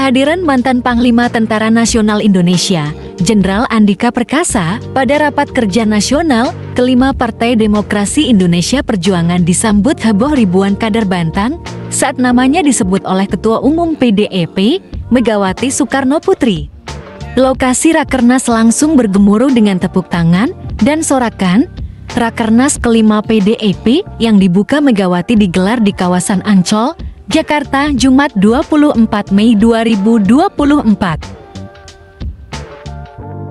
Kehadiran mantan Panglima Tentara Nasional Indonesia, Jenderal Andika Perkasa, pada Rapat Kerja Nasional kelima Partai Demokrasi Indonesia Perjuangan disambut heboh ribuan kader Banten saat namanya disebut oleh Ketua Umum PDIP, Megawati Soekarno Putri. Lokasi Rakernas langsung bergemuruh dengan tepuk tangan dan sorakan. Rakernas kelima PDIP yang dibuka Megawati digelar di kawasan Ancol, Jakarta, Jumat 24 Mei 2024.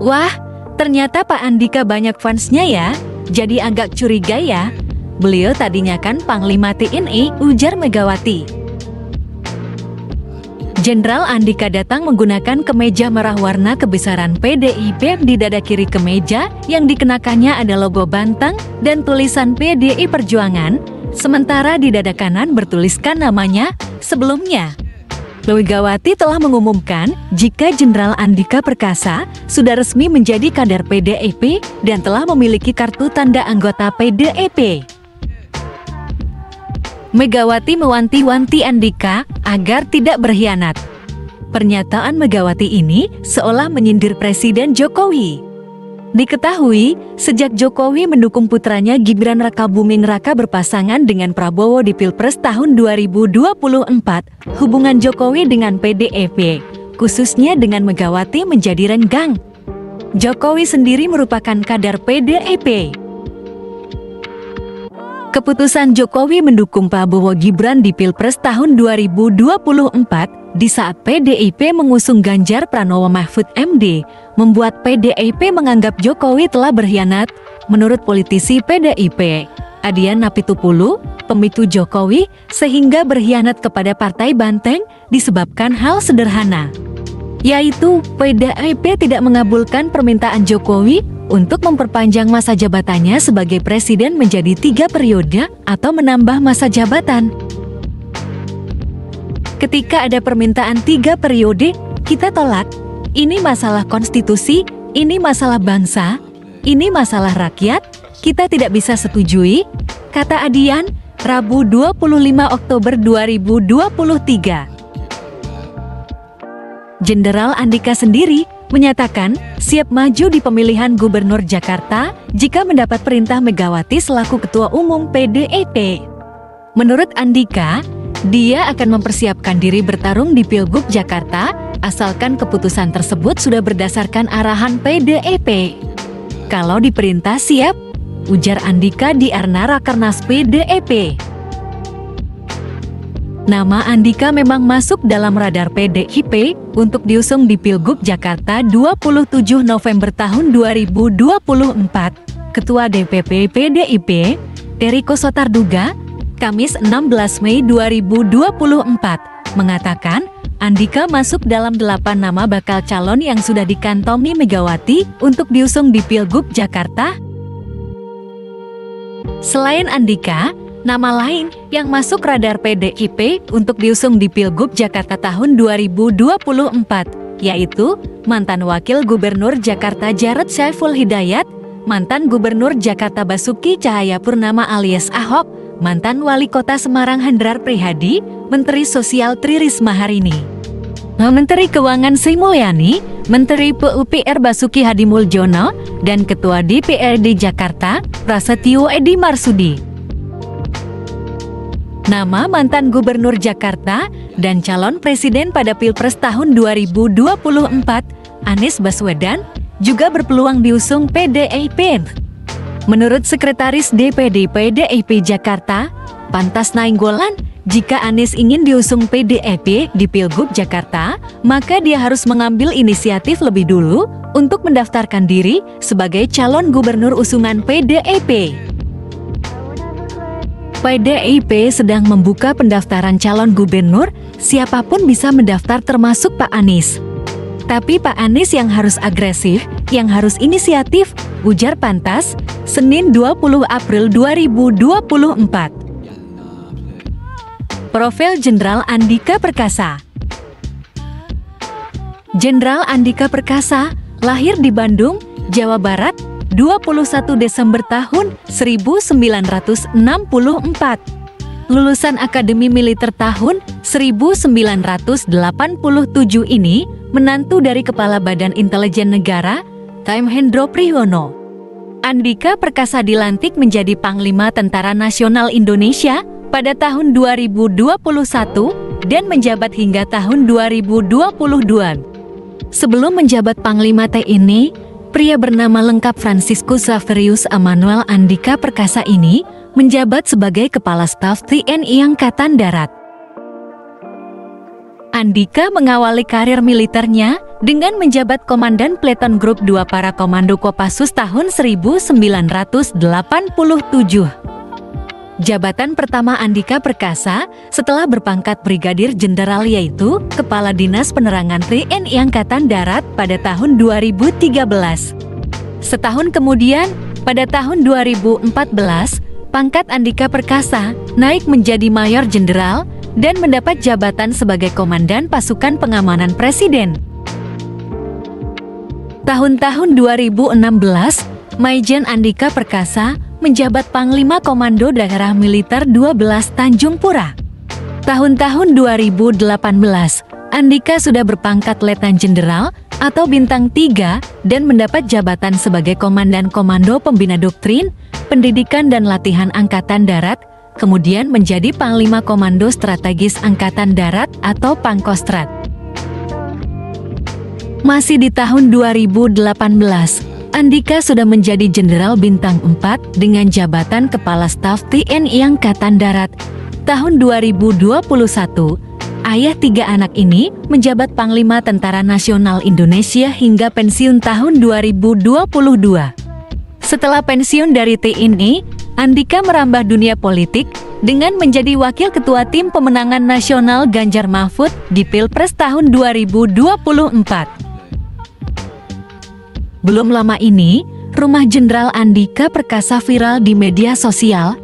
Wah, ternyata Pak Andika banyak fansnya ya, jadi agak curiga ya. Beliau tadinya kan Panglima TNI, ujar Megawati. Jenderal Andika datang menggunakan kemeja merah warna kebesaran PDIP di dada kiri kemeja yang dikenakannya ada logo Banten dan tulisan PDI Perjuangan, sementara di dada kanan bertuliskan namanya sebelumnya. Megawati telah mengumumkan jika Jenderal Andika Perkasa sudah resmi menjadi kader PDIP dan telah memiliki kartu tanda anggota PDIP. Megawati mewanti-wanti Andika agar tidak berkhianat. Pernyataan Megawati ini seolah menyindir Presiden Jokowi. Diketahui, sejak Jokowi mendukung putranya Gibran Rakabuming Raka berpasangan dengan Prabowo di Pilpres tahun 2024, hubungan Jokowi dengan PDIP, khususnya dengan Megawati menjadi renggang. Jokowi sendiri merupakan kader PDIP. Keputusan Jokowi mendukung Prabowo Gibran di Pilpres tahun 2024 di saat PDIP mengusung Ganjar Pranowo Mahfud MD membuat PDIP menganggap Jokowi telah berkhianat. Menurut politisi PDIP, Adian Apitupulu, pemicu Jokowi sehingga berkhianat kepada Partai Banteng disebabkan hal sederhana, yaitu PDIP tidak mengabulkan permintaan Jokowi untuk memperpanjang masa jabatannya sebagai presiden menjadi 3 periode atau menambah masa jabatan. Ketika ada permintaan 3 periode, kita tolak. Ini masalah konstitusi, ini masalah bangsa, ini masalah rakyat, kita tidak bisa setujui, kata Adian, Rabu 25 Oktober 2023. Jenderal Andika sendiri menyatakan siap maju di pemilihan Gubernur Jakarta jika mendapat perintah Megawati selaku Ketua Umum PDIP. Menurut Andika, dia akan mempersiapkan diri bertarung di Pilgub Jakarta asalkan keputusan tersebut sudah berdasarkan arahan PDIP. Kalau diperintah siap, ujar Andika di Arna Rakernas PDIP. Nama Andika memang masuk dalam radar PDIP untuk diusung di Pilgub Jakarta 27 November tahun 2024. Ketua DPP PDIP, Eriko Sotarduga, Kamis 16 Mei 2024, mengatakan Andika masuk dalam 8 nama bakal calon yang sudah dikantongi Megawati untuk diusung di Pilgub Jakarta. Selain Andika, nama lain yang masuk radar PDIP untuk diusung di Pilgub Jakarta tahun 2024, yaitu mantan Wakil Gubernur Jakarta Jarod Saiful Hidayat, mantan Gubernur Jakarta Basuki Cahayapurnama alias Ahok, mantan Wali Kota Semarang Hendrar Prihadi, Menteri Sosial Tri Risma Harini, Menteri Keuangan Sri Mulyani, Menteri PUPR Basuki Hadimuljono, dan Ketua DPRD Jakarta, Prasetyo Edy Marsudi. Nama mantan Gubernur Jakarta dan calon presiden pada Pilpres tahun 2024, Anies Baswedan, juga berpeluang diusung PDIP. Menurut Sekretaris DPD PDIP Jakarta, Pantas Nainggolan, jika Anies ingin diusung PDIP di Pilgub Jakarta, maka dia harus mengambil inisiatif lebih dulu untuk mendaftarkan diri sebagai calon gubernur usungan PDIP. PDIP sedang membuka pendaftaran calon gubernur, siapapun bisa mendaftar termasuk Pak Anies. Tapi Pak Anies yang harus agresif, yang harus inisiatif, ujar Pantas, Senin 20 April 2024. Profil Jenderal Andika Perkasa. Jenderal Andika Perkasa lahir di Bandung, Jawa Barat, 21 Desember tahun 1964. lulusan Akademi Militer tahun 1987 ini menantu dari Kepala Badan Intelijen Negara, KM Hendro Priyono. Andika Perkasa dilantik menjadi Panglima Tentara Nasional Indonesia pada tahun 2021 dan menjabat hingga tahun 2022. Sebelum menjabat Panglima TNI, pria bernama lengkap Franciscus Xaverius Emmanuel Andika Perkasa ini menjabat sebagai Kepala Staf TNI Angkatan Darat. Andika mengawali karir militernya dengan menjabat Komandan Peleton Grup 2 Para Komando Kopassus tahun 1987. Jabatan pertama Andika Perkasa setelah berpangkat Brigadir Jenderal yaitu Kepala Dinas Penerangan TNI Angkatan Darat pada tahun 2013. Setahun kemudian, pada tahun 2014, pangkat Andika Perkasa naik menjadi Mayor Jenderal dan mendapat jabatan sebagai Komandan Pasukan Pengamanan Presiden. Tahun-tahun 2016, Maijen Andika Perkasa menjabat Panglima Komando Daerah Militer 12 Tanjung Pura. Tahun-tahun 2018, Andika sudah berpangkat Letnan Jenderal atau Bintang 3 dan mendapat jabatan sebagai Komandan Komando Pembina Doktrin, Pendidikan dan Latihan Angkatan Darat, kemudian menjadi Panglima Komando Strategis Angkatan Darat atau Pangkostrat. Masih di tahun 2018, Andika sudah menjadi Jenderal Bintang 4 dengan jabatan Kepala Staf TNI Angkatan Darat. Tahun 2021, ayah 3 anak ini menjabat Panglima Tentara Nasional Indonesia hingga pensiun tahun 2022. Setelah pensiun dari TNI, Andika merambah dunia politik dengan menjadi Wakil Ketua Tim Pemenangan Nasional Ganjar Mahfud di Pilpres tahun 2024. Belum lama ini, rumah Jenderal Andika Perkasa viral di media sosial.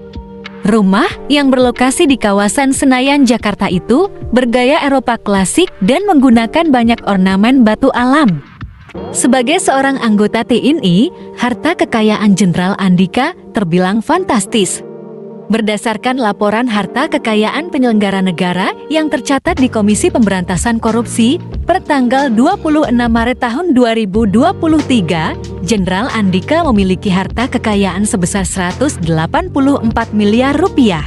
Rumah yang berlokasi di kawasan Senayan, Jakarta itu bergaya Eropa klasik dan menggunakan banyak ornamen batu alam. Sebagai seorang anggota TNI, harta kekayaan Jenderal Andika terbilang fantastis. Berdasarkan laporan harta kekayaan penyelenggara negara yang tercatat di Komisi Pemberantasan Korupsi per tanggal 26 Maret tahun 2023, Jenderal Andika memiliki harta kekayaan sebesar 184 miliar rupiah.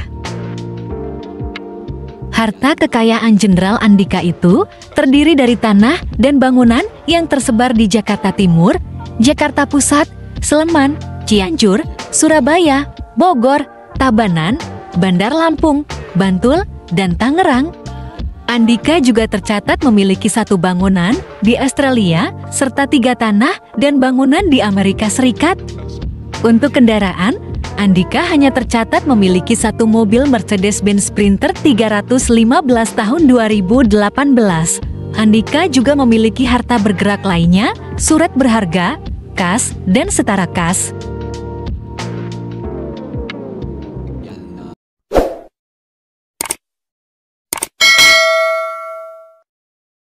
Harta kekayaan Jenderal Andika itu terdiri dari tanah dan bangunan yang tersebar di Jakarta Timur, Jakarta Pusat, Sleman, Cianjur, Surabaya, Bogor, Tabanan, Bandar Lampung, Bantul, dan Tangerang. Andika juga tercatat memiliki 1 bangunan di Australia serta 3 tanah dan bangunan di Amerika Serikat. Untuk kendaraan, Andika hanya tercatat memiliki 1 mobil Mercedes-Benz Sprinter 315 tahun 2018. Andika juga memiliki harta bergerak lainnya, surat berharga, kas, dan setara kas.